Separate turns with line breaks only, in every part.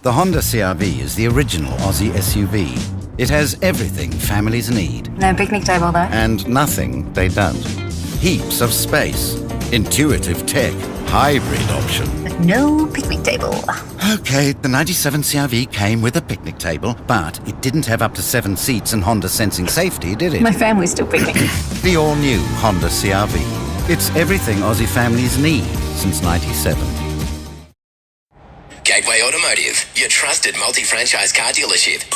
The Honda CR-V is the original Aussie SUV. It has everything families need.
No picnic table though.
And nothing they don't. Heaps of space, intuitive tech, hybrid option.
But no picnic table.
Okay, the 97 CR-V came with a picnic table, but it didn't have up to 7 seats and Honda sensing safety, did it?
My family's still picnicking.
The all-new Honda CR-V. It's everything Aussie families need since 97.
Gateway Automotive, your trusted multi-franchise car dealership.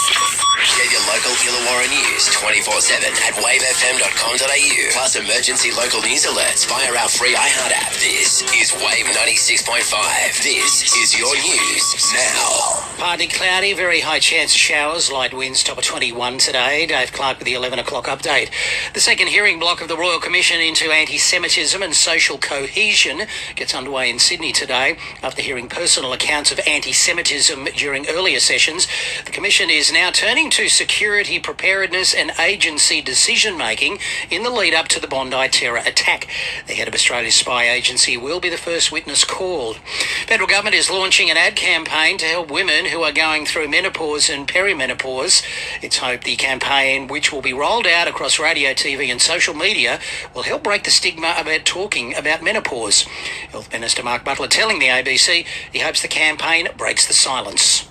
Get your local Illawarra news 24/7 at wavefm.com.au. Plus emergency local news alerts via our free iHeart app. This is Wave 96.5. This is your news now.
Partly cloudy, very high chance of showers, light winds, top of 21 today. Dave Clark with the 11 o'clock update. The second hearing block of the Royal Commission into Anti-Semitism and Social Cohesion gets underway in Sydney today. After hearing personal accounts of anti-Semitism during earlier sessions, the Commission is now turning to security preparedness and agency decision-making in the lead-up to the Bondi terror attack. The head of Australia's spy agency will be the first witness called. Federal government is launching an ad campaign to help women who are going through menopause and perimenopause. It's hoped the campaign, which will be rolled out across radio, TV and social media, will help break the stigma about talking about menopause. Health Minister Mark Butler telling the ABC he hopes the campaign breaks the silence.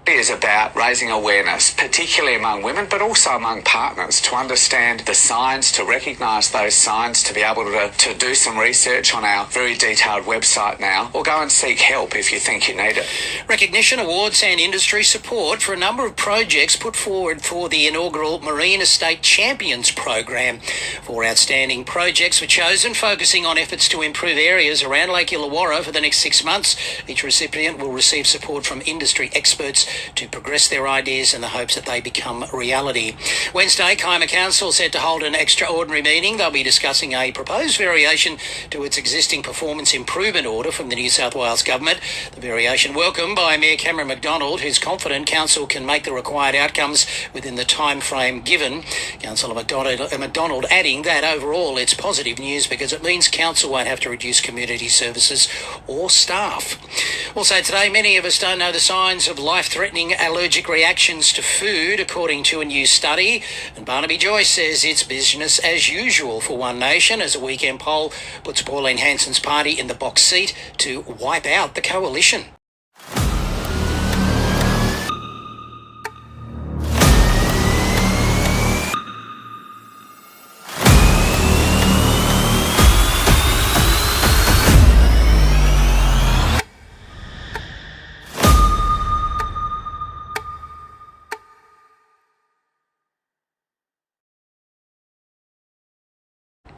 Is about raising awareness, particularly among women, but also among partners, to understand the signs, to recognise those signs, to be able to do some research on our very detailed website now, or go and seek help if you think you need it.
Recognition, awards and industry support for a number of projects put forward for the inaugural Marine Estate Champions program. 4 outstanding projects were chosen, focusing on efforts to improve areas around Lake Illawarra for the next 6 months. Each recipient will receive support from industry experts to progress their ideas in the hopes that they become reality. Wednesday, Kaima Council set to hold an extraordinary meeting. They'll be discussing a proposed variation to its existing performance improvement order from the New South Wales Government. The variation welcomed by Mayor Cameron McDonald, who's confident Council can make the required outcomes within the time frame given. Councillor McDonald adding that overall it's positive news because it means Council won't have to reduce community services or staff. Also today, many of us don't know the signs of life-threatening allergic reactions to food, according to a new study. And Barnaby Joyce says it's business as usual for One Nation as a weekend poll puts Pauline Hanson's party in the box seat to wipe out the coalition.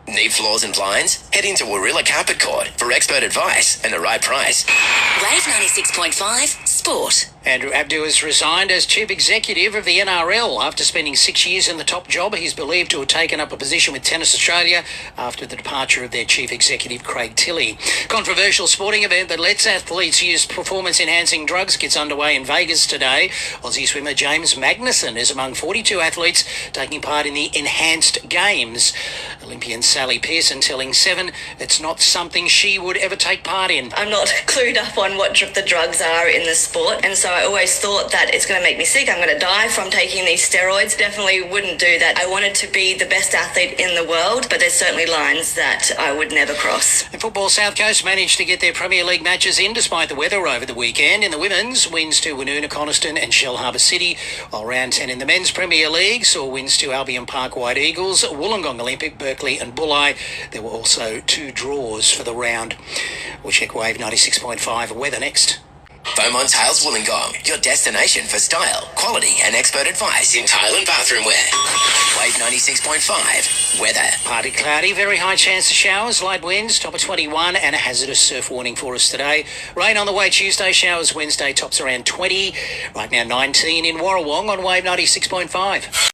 Need floors and blinds? Head into Warilla Carpet Court for expert advice and the right price.
Wave 96.5 Sport.
Andrew Abdu has resigned as Chief Executive of the NRL. After spending 6 years in the top job, he's believed to have taken up a position with Tennis Australia after the departure of their Chief Executive, Craig Tilley. Controversial sporting event that lets athletes use performance-enhancing drugs gets underway in Vegas today. Aussie swimmer James Magnussen is among 42 athletes taking part in the Enhanced Games. Olympian Sally Pearson telling Seven it's not something she would ever take part in.
I'm not clued up on what the drugs are in the sport, and so I always thought that it's going to make me sick, I'm going to die from taking these steroids. Definitely wouldn't do that. I wanted to be the best athlete in the world, but there's certainly lines that I would never cross.
In football, South Coast managed to get their Premier League matches in despite the weather over the weekend. In the women's, wins to Woonona, Coniston and Shell Harbour City, while round 10 in the men's Premier League saw wins to Albion Park White Eagles, Wollongong Olympic, Berkeley and Bulli. There were also 2 draws for the round. We'll check Wave 96.5 weather next.
Beaumont's Hales Wollongong, your destination for style, quality and expert advice in tile and bathroom wear. Wave 96.5 weather.
Partly cloudy, very high chance of showers, light winds, top of 21 and a hazardous surf warning for us today. Rain on the way Tuesday, showers Wednesday, tops around 20. Right now 19 in Warrawong on Wave 96.5.